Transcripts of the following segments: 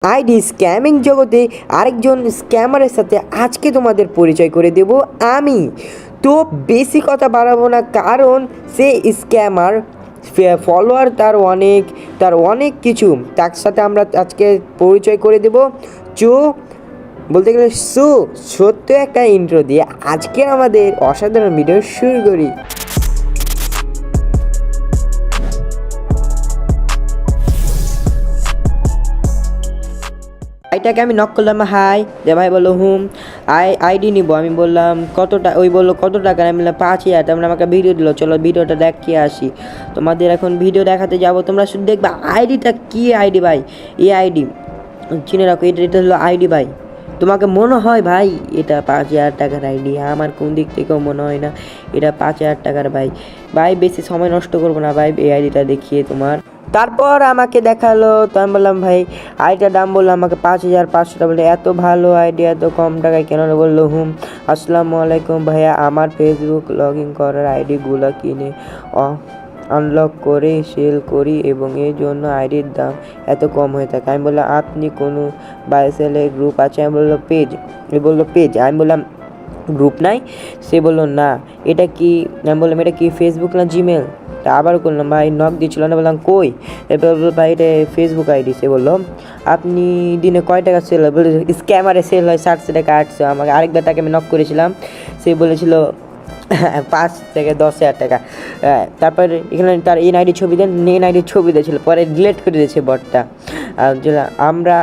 ID scamming জগতে আরেকজন স্ক্যামারের সাথে আজকে তোমাদের পরিচয় করে দেব আমি। তো বেশি কথা বাড়াবো না, কারণ সে স্ক্যামার, ফলোয়ার তার অনেক কিছু, তার সাথে আমরা আজকে পরিচয় করে দেব। চো বলতে গেলে সত্য একটা ইন্ট্রো দিয়ে আজকে আমাদের অসাধারণ ভিডিও শুরু করি। ভাইটাকে আমি নক করলাম, হাই যে ভাই বললো আইডি নিবো। আমি বললাম কতটা, ওই বললো কত টাকা, আমি বললাম 5,000। তারপরে আমাকে ভিডিও দিল, চলো ভিডিওটা দেখিয়ে আসি। তোমাদের এখন ভিডিও দেখাতে যাব, তোমরা শুধু দেখবা আইডিটা কি আইডি ভাই। এই আইডি চিনে রাখো, এটা হলো আইডি ভাই। তোমাকে মনে হয় ভাই এটা 5,000 টাকার আইডি, আমার কোন দিক থেকেও মনে হয় না এটা 5,000 টাকার ভাই বেশি সময় নষ্ট করবো না ভাই, এই আইডিটা দেখিয়ে তোমার। তারপর আমাকে দেখালো, তো আমি বললাম ভাই আইডিটার দাম, বললো আমাকে 5,500 টাকা। বলে এত ভালো আইডি এত কম টাকায় কেন? বললো আসসালামু আলাইকুম ভাইয়া, আমার ফেসবুক লগ ইন করার আইডিগুলো কিনে আনলক করে সেল করি এবং এই জন্য আইডির দাম এত কম হয়ে থাকে। আমি বললাম আপনি কোনো বাই সেলের গ্রুপ আছে? আমি বললো পেজ। বললো পেজ। আমি বললাম গ্রুপ নাই? সে বললো না। এটা কি? আমি বললাম এটা কি ফেসবুক না জিমেল? তা আবার করলাম, ভাই নক দিচ্ছিল না। বললাম কই? এরপর বললো ভাই এটা ফেসবুক আইডি। সে বললো আপনি দিনে কয় টাকা সেল হয়? বলে স্ক্যামারে সেল হয় 700 টাকা 800। আমাকে আরেকবার তাকে আমি নক করেছিলাম, সে বলেছিল 5 থেকে 10,000 টাকা। তারপরে এখানে তার এনআইডি ছবি দেন, এনআইডির ছবি দিয়েছিল, পরে ডিলিট করে দিয়েছে বটটা। আমরা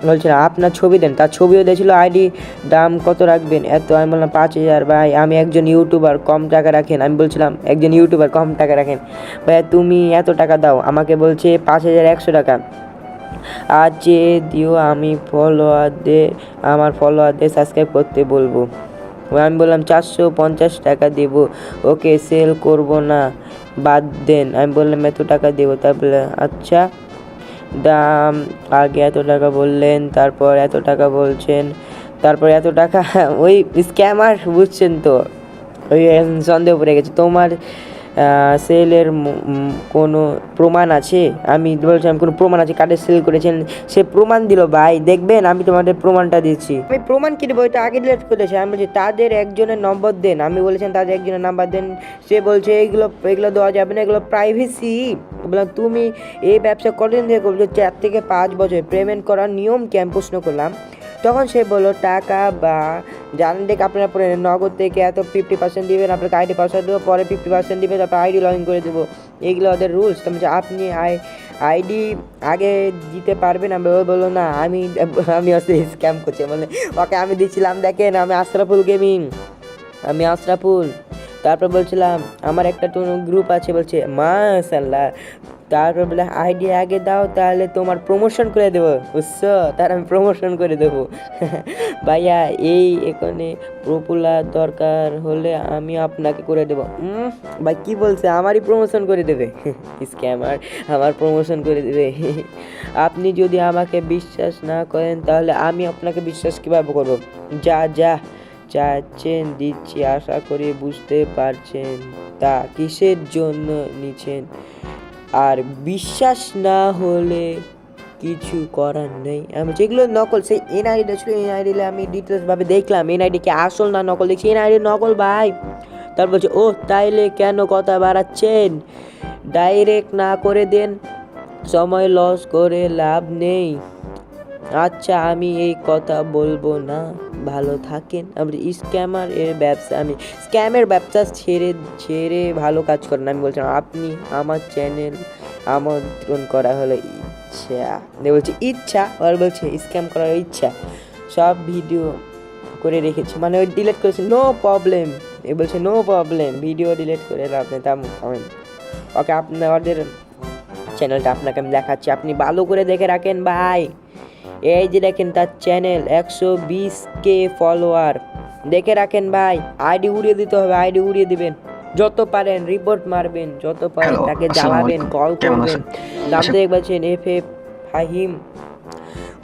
বলছিলাম আপনার ছবি দেন, তার ছবিও দিয়েছিল। আইডি দাম কত রাখবেন? এত। আমি বললাম 5,000। ভাই আমি একজন ইউটিউবার, কম টাকা রাখেন। আমি বলছিলাম একজন ইউটিউবার, কম টাকা রাখেন। ভাইয়া তুমি এত টাকা দাও। আমাকে বলছে 5,100 টাকা। আজ যে দিও, আমি আমার ফলোয়ারদের সাবস্ক্রাইব করতে বলবো। আমি বললাম 450 টাকা দেবো। ওকে সেল করবো না, বাদ দেন। আমি বললাম এত টাকা দেবো। তারপরে আচ্ছা দাম আগে এত টাকা বললেন, তারপর এত টাকা বলছেন, তারপর এত টাকা। ওই স্ক্যামার, বুঝছেন তো, ওই সন্দেহ পড়ে গেছে। তোমার সেলের কোনো প্রমাণ আছে? আমি বলছিলাম কোনো প্রমাণ আছে, কার্ডে সেল করেছেন। সে প্রমাণ দিল, ভাই দেখবেন আমি তোমাদের প্রমাণটা দিচ্ছি। আমি প্রমাণ কি দেবো, এটা আগে ডিলিট করেছে। আমি বলছি তাদের একজনের নম্বর দেন। আমি বলেছেন তাদের একজনের নাম্বার দেন। সে বলছে এগুলো দেওয়া যাবে না, এগুলো প্রাইভেসি। বললাম তুমি এই ব্যবসা কতদিন থেকে করছো? 4 থেকে 5 বছর। পেমেন্ট করার নিয়ম কি? আমি প্রশ্ন করলাম। তখন সে বললো টাকা বা জানেন দেখে আপনারা পরে নগদ থেকে এত 50% দিবেন, আপনাকে আইডি পাসওয়ার্ড দেবো, পরে 50% দিবে, তারপর আইডি লগ ইন করে দেবো। এইগুলো ওদের রুলস। তো আপনি আইডি আগে দিতে পারবেন? আমি বললো না, আমি হচ্ছে স্ক্যাম করছি। মানে ওকে আমি দিচ্ছিলাম, দেখেন আমি আশরাফুল গেমিং, আমি আশরাফুল। তারপর বলছিলাম আমার একটা গ্রুপ আছে, বলছে মাশাআল্লাহ। তারপর বলে আইডি আগে দাও, তাহলে তোমার প্রমোশন করে দেবো, বুঝছো? তার আমি প্রমোশন করে দেবো। ভাইয়া এই এখানে পপুলার দরকার হলে আমি আপনাকে করে দেবো। ভাই কি বলছে? আমারই প্রমোশন করে দেবে? স্ক্যামার আমার প্রমোশন করে দেবে। আপনি যদি আমাকে বিশ্বাস না করেন তাহলে আমি আপনাকে বিশ্বাস কীভাবে করবো? যা চাচ্ছেন দিচ্ছি, আশা করি বুঝতে পারছেন তা কিসের জন্য নিচ্ছেন। আর বিশ্বাস না হলে কিছু করার নেই। আমি যেগুলো নকল, সেই এনআইডিটা ছিল, এনআইডিলে আমি ডিটেলসভাবে দেখলাম এনআইডি কি আসল না নকল। দেখছি এনআইডি নকল ভাই। তারপর বলছে ও তাইলে কেন কথা বাড়াচ্ছেন, ডাইরেক্ট না করে দেন, সময় লস করে লাভ নেই। আচ্ছা আমি এই কথা বলবো না, ভালো থাকেন। আমি স্ক্যামার এর ব্যবসা, আমি স্ক্যামের ব্যবসা ছেড়ে ভালো কাজ করেন। আমি বলছিলাম আপনি আমার চ্যানেল আমন্ত্রণ করা হলো বলছে ইচ্ছা, আর বলছে স্ক্যাম করার ইচ্ছা, সব ভিডিও করে রেখেছি, মানে ওই ডিলিট করেছে, নো প্রবলেম। এ বলছে নো প্রবলেম, ভিডিও ডিলিট করে আপনি ওকে আপনাদের চ্যানেলটা আপনাকে আমি দেখাচ্ছি, আপনি ভালো করে দেখে রাখেন ভাই। এই যে দেখেন তার চ্যানেল 120K ফলোয়ার, দেখে রাখেন ভাই। আইডি উড়িয়ে দিতে হবে, আইডি উড়িয়ে দিবেন, যত পারেন রিপোর্ট মারবেন, যত পারেন তাকে জ্বালাবেন, কল করবেন। নামটা দেখবেন FF ফাহিম,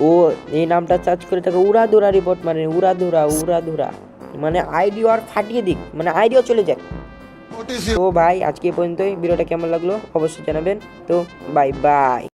ও এই নামটা সার্চ করে তাকে উড়াধুরা রিপোর্ট মারেন, উড়াধুরা, মানে আইডি আর ফাটিয়ে দিক, মানে আইডিও চলে যাক। তো ভাই আজকে পর্যন্তই। ভিডিওটা কেমন লাগলো অবশ্যই জানাবেন। তো বাই বাই।